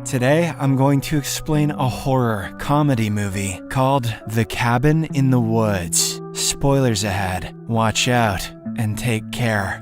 Today, I'm going to explain a horror comedy movie called The Cabin in the Woods. Spoilers ahead. Watch out and take care.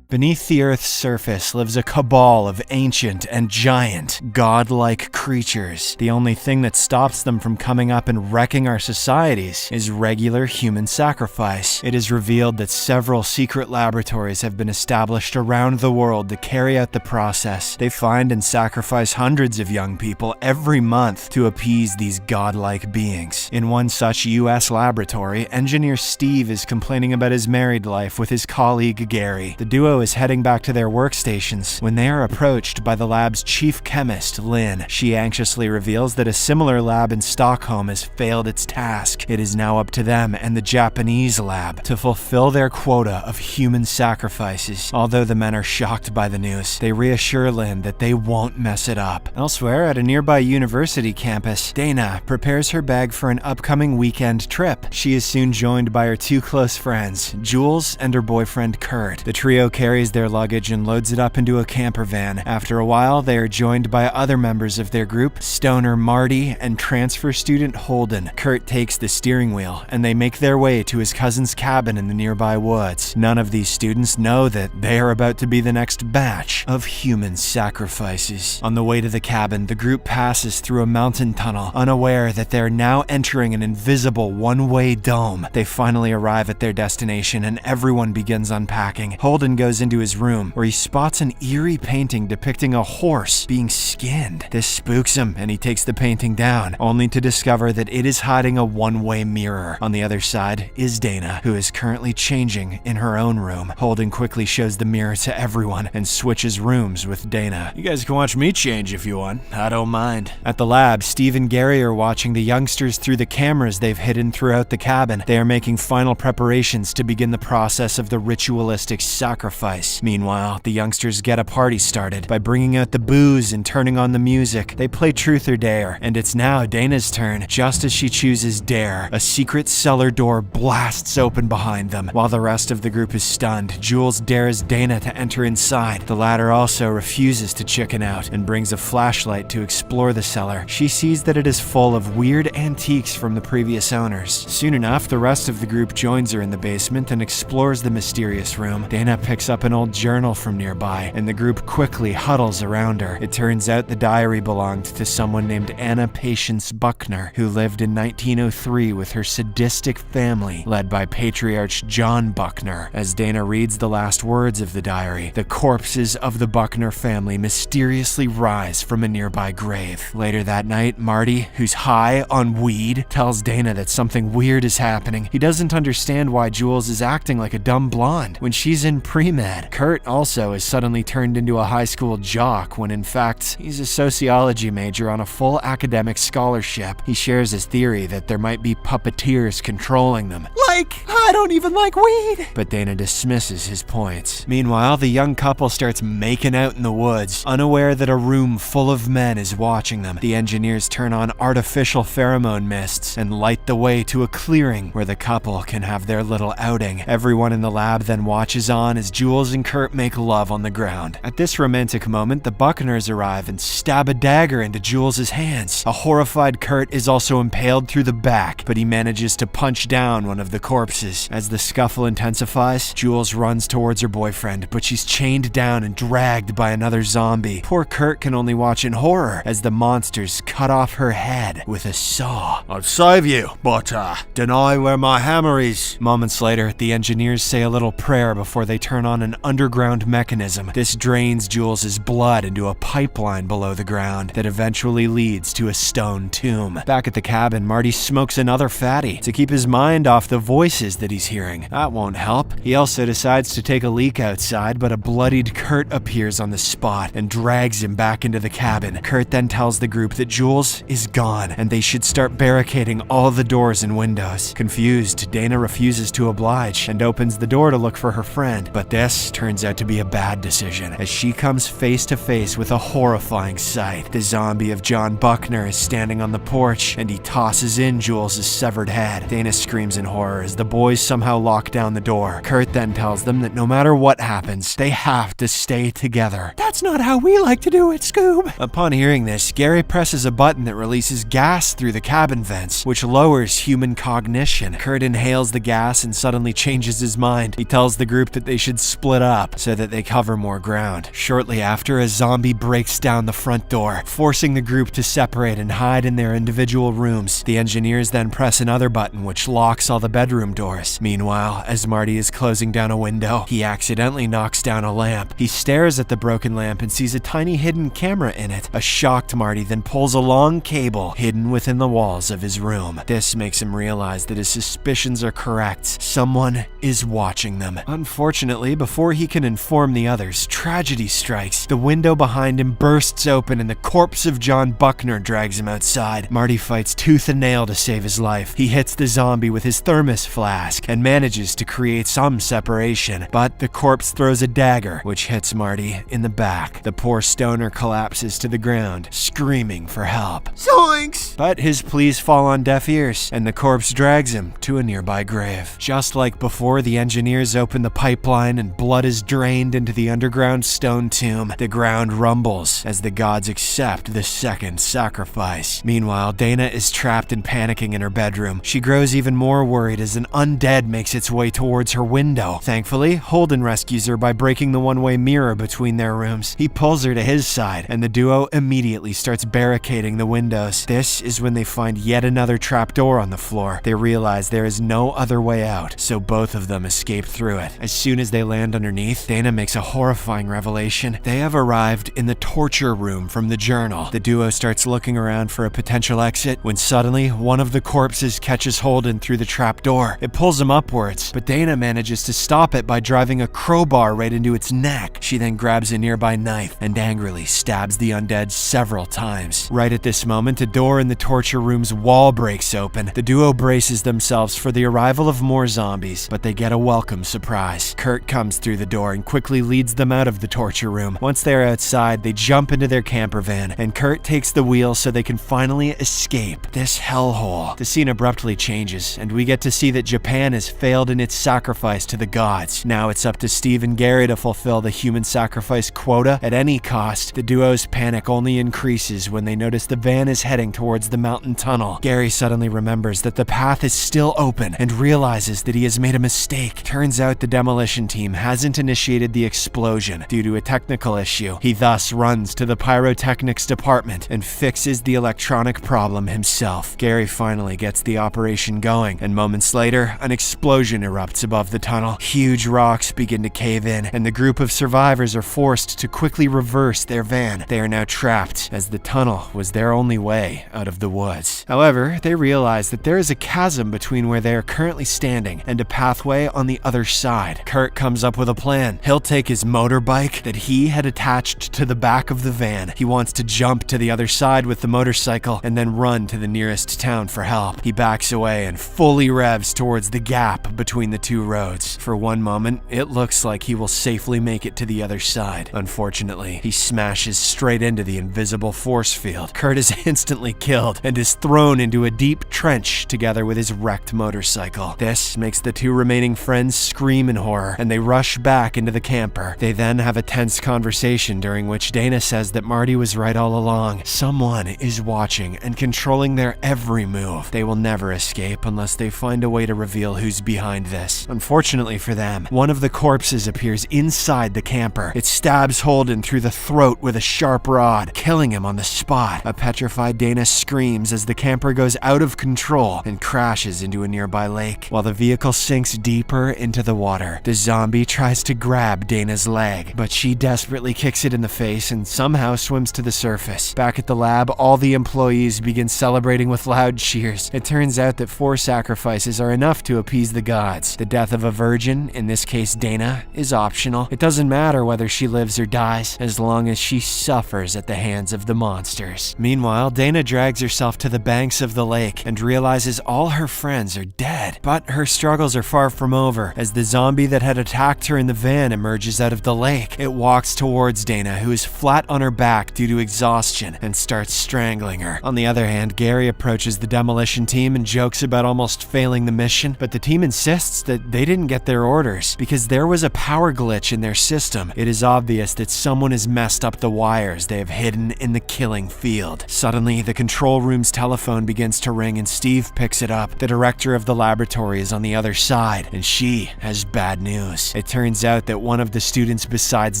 Beneath the Earth's surface lives a cabal of ancient and giant, godlike creatures. The only thing that stops them from coming up and wrecking our societies is regular human sacrifice. It is revealed that several secret laboratories have been established around the world to carry out the process. They find and sacrifice hundreds of young people every month to appease these godlike beings. In one such US laboratory, engineer Steve is complaining about his married life with his colleague Gary. The duo is heading back to their workstations when they are approached by the lab's chief chemist, Lynn. She anxiously reveals that a similar lab in Stockholm has failed its task. It is now up to them and the Japanese lab to fulfill their quota of human sacrifices. Although the men are shocked by the news, they reassure Lynn that they won't mess it up. Elsewhere, at a nearby university campus, Dana prepares her bag for an upcoming weekend trip. She is soon joined by her two close friends, Jules and her boyfriend Kurt. The trio carries their luggage and loads it up into a camper van. After a while, they are joined by other members of their group, stoner Marty and transfer student Holden. Kurt takes the steering wheel, and they make their way to his cousin's cabin in the nearby woods. None of these students know that they are about to be the next batch of human sacrifices. On the way to the cabin, the group passes through a mountain tunnel, unaware that they are now entering an invisible one-way dome. They finally arrive at their destination, and everyone begins unpacking. Holden goes into his room, where he spots an eerie painting depicting a horse being skinned. This spooks him, and he takes the painting down, only to discover that it is hiding a one-way mirror. On the other side is Dana, who is currently changing in her own room. Holden quickly shows the mirror to everyone and switches rooms with Dana. "You guys can watch me change if you want. I don't mind." At the lab, Steve and Gary are watching the youngsters through the cameras they've hidden throughout the cabin. They are making final preparations to begin the process of the ritualistic sacrifice. Meanwhile, the youngsters get a party started by bringing out the booze and turning on the music. They play Truth or Dare, and it's now Dana's turn. Just as she chooses Dare, a secret cellar door blasts open behind them. While the rest of the group is stunned, Jules dares Dana to enter inside. The latter also refuses to chicken out and brings a flashlight to explore the cellar. She sees that it is full of weird antiques from the previous owners. Soon enough, the rest of the group joins her in the basement and explores the mysterious room. Dana picks up an old journal from nearby, and the group quickly huddles around her. It turns out the diary belonged to someone named Anna Patience Buckner, who lived in 1903 with her sadistic family, led by patriarch John Buckner. As Dana reads the last words of the diary, the corpses of the Buckner family mysteriously rise from a nearby grave. Later that night, Marty, who's high on weed, tells Dana that something weird is happening. He doesn't understand why Jules is acting like a dumb blonde when she's in pre-med. Kurt also is suddenly turned into a high school jock when in fact he's a sociology major on a full academic scholarship. He shares his theory that there might be puppeteers controlling them. I don't even like weed! But Dana dismisses his points. Meanwhile, the young couple starts making out in the woods, unaware that a room full of men is watching them. The engineers turn on artificial pheromone mists and light the way to a clearing where the couple can have their little outing. Everyone in the lab then watches on as Jules and Kurt make love on the ground. At this romantic moment, the Buckners arrive and stab a dagger into Jules' hands. A horrified Kurt is also impaled through the back, but he manages to punch down one of the corpses. As the scuffle intensifies, Jules runs towards her boyfriend, but she's chained down and dragged by another zombie. Poor Kurt can only watch in horror as the monsters cut off her head with a saw. "I'll save you, but deny where my hammer is." Moments later, the engineers say a little prayer before they turn on an underground mechanism. This drains Jules' blood into a pipeline below the ground that eventually leads to a stone tomb. Back at the cabin, Marty smokes another fatty to keep his mind off the voices that he's hearing. That won't help. He also decides to take a leak outside, but a bloodied Kurt appears on the spot and drags him back into the cabin. Kurt then tells the group that Jules is gone and they should start barricading all the doors and windows. Confused, Dana refuses to oblige and opens the door to look for her friend, but this turns out to be a bad decision as she comes face to face with a horrifying horrifying sight. The zombie of John Buckner is standing on the porch, and he tosses in Jules' severed head. Dana screams in horror as the boys somehow lock down the door. Kurt then tells them that no matter what happens, they have to stay together. "That's not how we like to do it, Scoob." Upon hearing this, Gary presses a button that releases gas through the cabin vents, which lowers human cognition. Kurt inhales the gas and suddenly changes his mind. He tells the group that they should split up so that they cover more ground. Shortly after, a zombie breaks down the front door, forcing the group to separate and hide in their individual rooms. The engineers then press another button which locks all the bedroom doors. Meanwhile, as Marty is closing down a window, he accidentally knocks down a lamp. He stares at the broken lamp and sees a tiny hidden camera in it. A shocked Marty then pulls a long cable hidden within the walls of his room. This makes him realize that his suspicions are correct. Someone is watching them. Unfortunately, before he can inform the others, tragedy strikes. The window behind him bursts open and the corpse of John Buckner drags him outside. Marty fights tooth and nail to save his life. He hits the zombie with his thermos flask and manages to create some separation, but the corpse throws a dagger, which hits Marty in the back. The poor stoner collapses to the ground, screaming for help. Zoinks! But his pleas fall on deaf ears, and the corpse drags him to a nearby grave. Just like before, the engineers open the pipeline and blood is drained into the underground stone tomb. The ground rumbles as the gods accept the second sacrifice. Meanwhile, Dana is trapped and panicking in her bedroom. She grows even more worried as an undead makes its way towards her window. Thankfully, Holden rescues her by breaking the one-way mirror between their rooms. He pulls her to his side, and the duo immediately starts barricading the windows. This is when they find yet another trapdoor on the floor. They realize there is no other way out, so both of them escape through it. As soon as they land underneath, Dana makes a horrifying revelation. They have arrived in the torture room from the journal. The duo starts looking around for a potential exit when suddenly one of the corpses catches Holden through the trapdoor. It pulls him upwards, but Dana manages to stop it by driving a crowbar right into its neck. She then grabs a nearby knife and angrily stabs the undead several times. Right at this moment, a door in the torture room's wall breaks open. The duo braces themselves for the arrival of more zombies, but they get a welcome surprise. Kurt comes through the door and quickly leads them out of the torture room. Once they are outside, they jump into their camper van, and Kurt takes the wheel so they can finally escape this hellhole. The scene abruptly changes, and we get to see that Japan has failed in its sacrifice to the gods. Now it's up to Steve and Gary to fulfill the human sacrifice quota at any cost. The duo's panic only increases when they notice the van is heading towards the mountain tunnel. Gary suddenly remembers that the path is still open and realizes that he has made a mistake. Turns out the demolition team hasn't initiated the explosion due to a technical issue. He thus runs to the pyrotechnics department and fixes the electronic problem himself. Gary finally gets the operation going, and moments later, an explosion erupts above the tunnel. Huge rocks begin to cave in, and the group of survivors are forced to quickly reverse their van. They are now trapped, as the tunnel was their only way out of the woods. However, they realize that there is a chasm between where they are currently standing and a pathway on the other side. Kurt comes up with a plan. He'll take his motorbike that he had attached to the back of the van. He wants to jump to the other side with the motorcycle and then run to the nearest town for help. He backs away and fully revs towards the gap between the two roads. For one moment, it looks like he will safely make it to the other side. Unfortunately, he smashes straight into the invisible force field. Kurt is instantly killed and is thrown into a deep trench together with his wrecked motorcycle. This makes the two remaining friends scream in horror, and they rush back into the camper. They then have a tense conversation during which Dana says that Marty was right all along. Someone is watching and controlling their every move. They will never escape unless they find a way to reveal who's behind this. Unfortunately for them, one of the corpses appears inside the camper. It stabs Holden through the throat with a sharp rod, killing him on the spot. A petrified Dana screams as the camper goes out of control and crashes into a nearby lake. While the vehicle sinks deeper into the water, the zombie tries to grab Dana's leg, but she desperately kicks it in the face and somehow swims to the surface. Back at the lab, all the employees begin celebrating with loud cheers. It turns out that 4 sacrifices are enough to appease the gods. The death of a virgin, in this case Dana, is optional. It doesn't matter whether she lives or dies, as long as she suffers at the hands of the monsters. Meanwhile, Dana drags herself to the banks of the lake and realizes all her friends are dead. But her struggles are far from over, as the zombie that had attacked her in the van emerges out of the lake. It walks towards Dana, who is flat on on her back due to exhaustion and starts strangling her. On the other hand, Gary approaches the demolition team and jokes about almost failing the mission, but the team insists that they didn't get their orders because there was a power glitch in their system. It is obvious that someone has messed up the wires they have hidden in the killing field. Suddenly, the control room's telephone begins to ring and Steve picks it up. The director of the laboratory is on the other side, and she has bad news. It turns out that one of the students besides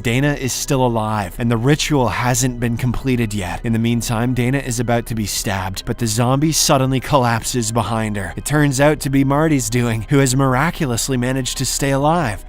Dana is still alive, and the ritual hasn't been completed yet. In the meantime, Dana is about to be stabbed, but the zombie suddenly collapses behind her. It turns out to be Marty's doing, who has miraculously managed to stay alive.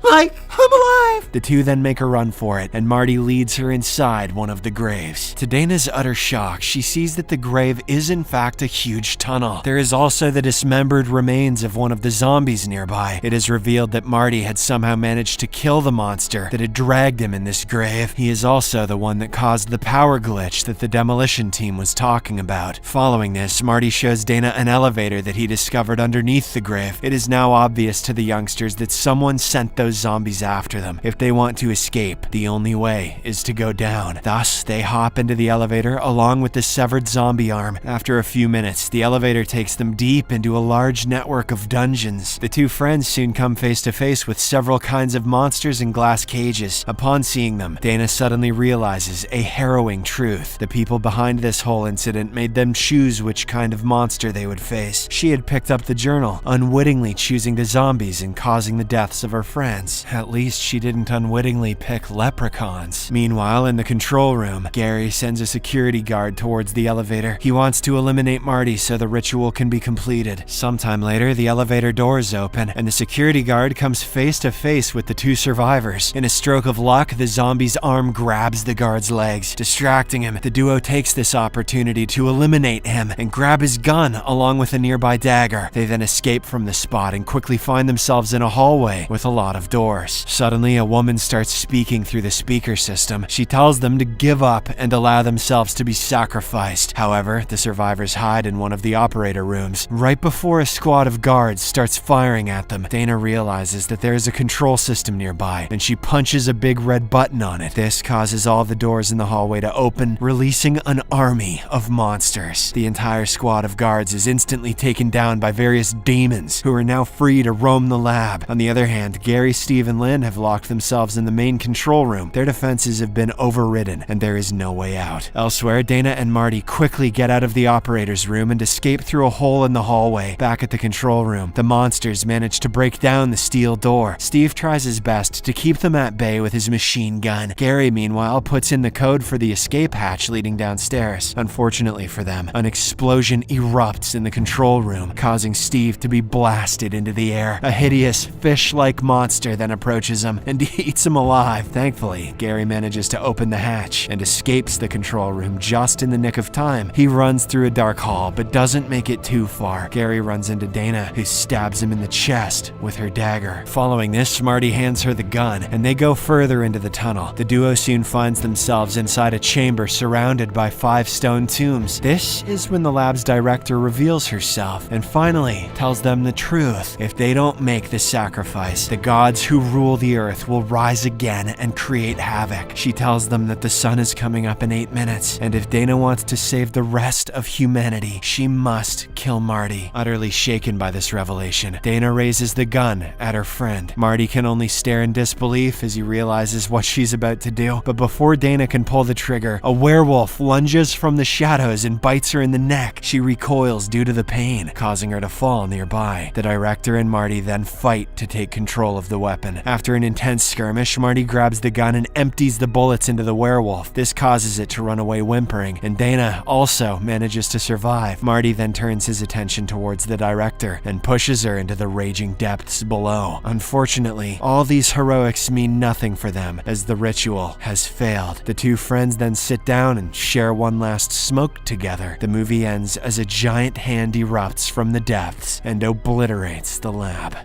I'm alive! The two then make a run for it, and Marty leads her inside one of the graves. To Dana's utter shock, she sees that the grave is in fact a huge tunnel. There is also the dismembered remains of one of the zombies nearby. It is revealed that Marty had somehow managed to kill the monster that had dragged him in this grave. He is also the one that caused the power glitch that the demolition team was talking about. Following this, Marty shows Dana an elevator that he discovered underneath the grave. It is now obvious to the youngsters that someone sent those zombies after them. If they want to escape, the only way is to go down. Thus, they hop into the elevator along with the severed zombie arm. After a few minutes, the elevator takes them deep into a large network of dungeons. The two friends soon come face to face with several kinds of monsters in glass cages. Upon seeing them, Dana suddenly realizes a harrowing truth. The people behind this whole incident made them choose which kind of monster they would face. She had picked up the journal, unwittingly choosing the zombies and causing the deaths of her friends. At least she didn't unwittingly pick leprechauns. Meanwhile, in the control room, Gary sends a security guard towards the elevator. He wants to eliminate Marty so the ritual can be completed. Sometime later, the elevator doors open, and the security guard comes face to face with the two survivors. In a stroke of luck, the zombie's arm grabs the guard's legs. Distracting him, the duo takes this opportunity to eliminate him and grab his gun along with a nearby dagger. They then escape from the spot and quickly find themselves in a hallway with a lot of doors. Suddenly, a woman starts speaking through the speaker system. She tells them to give up and allow themselves to be sacrificed. However, the survivors hide in one of the operator rooms. Right before a squad of guards starts firing at them, Dana realizes that there is a control system nearby, and she punches a big red button on it. This causes all the doors in the hallway to open, releasing an army of monsters. The entire squad of guards is instantly taken down by various demons, who are now free to roam the lab. On the other hand, Gary, Steve, and Lynn have locked themselves in the main control room. Their defenses have been overridden, and there is no way out. Elsewhere, Dana and Marty quickly get out of the operator's room and escape through a hole in the hallway. Back at the control room, the monsters manage to break down the steel door. Steve tries his best to keep them at bay with his machine gun. Gary, meanwhile, puts in the code for the escape hatch leading downstairs. Unfortunately for them, an explosion erupts in the control room, causing Steve to be blasted into the air. A hideous, fish-like monster then approaches him and eats him alive. Thankfully, Gary manages to open the hatch and escapes the control room just in the nick of time. He runs through a dark hall, but doesn't make it too far. Gary runs into Dana, who stabs him in the chest with her dagger. Following this, Marty hands her the gun, and they go further into the tunnel. The duo soon finds themselves inside a chamber surrounded by 5 stone tombs. This is when the lab's director reveals herself and finally tells them the truth. If they don't make the sacrifice, the gods who rule the earth will rise again and create havoc. She tells them that the sun is coming up in 8 minutes, and if Dana wants to save the rest of humanity, she must kill Marty. Utterly shaken by this revelation, Dana raises the gun at her friend. Marty can only stare in disbelief as he realizes what she's about to do. But before Dana can pull the trigger, a werewolf lunges from the shadows and bites her in the neck. She recoils due to the pain, causing her to fall nearby. The director and Marty then fight to take control of the weapon. After an intense skirmish, Marty grabs the gun and empties the bullets into the werewolf. This causes it to run away whimpering, and Dana also manages to survive. Marty then turns his attention towards the director and pushes her into the raging depths below. Unfortunately, all these heroics mean nothing for them as the ritual has failed. The two friends then sit down and share one last smoke together. The movie ends as a giant hand erupts from the depths and obliterates the lab.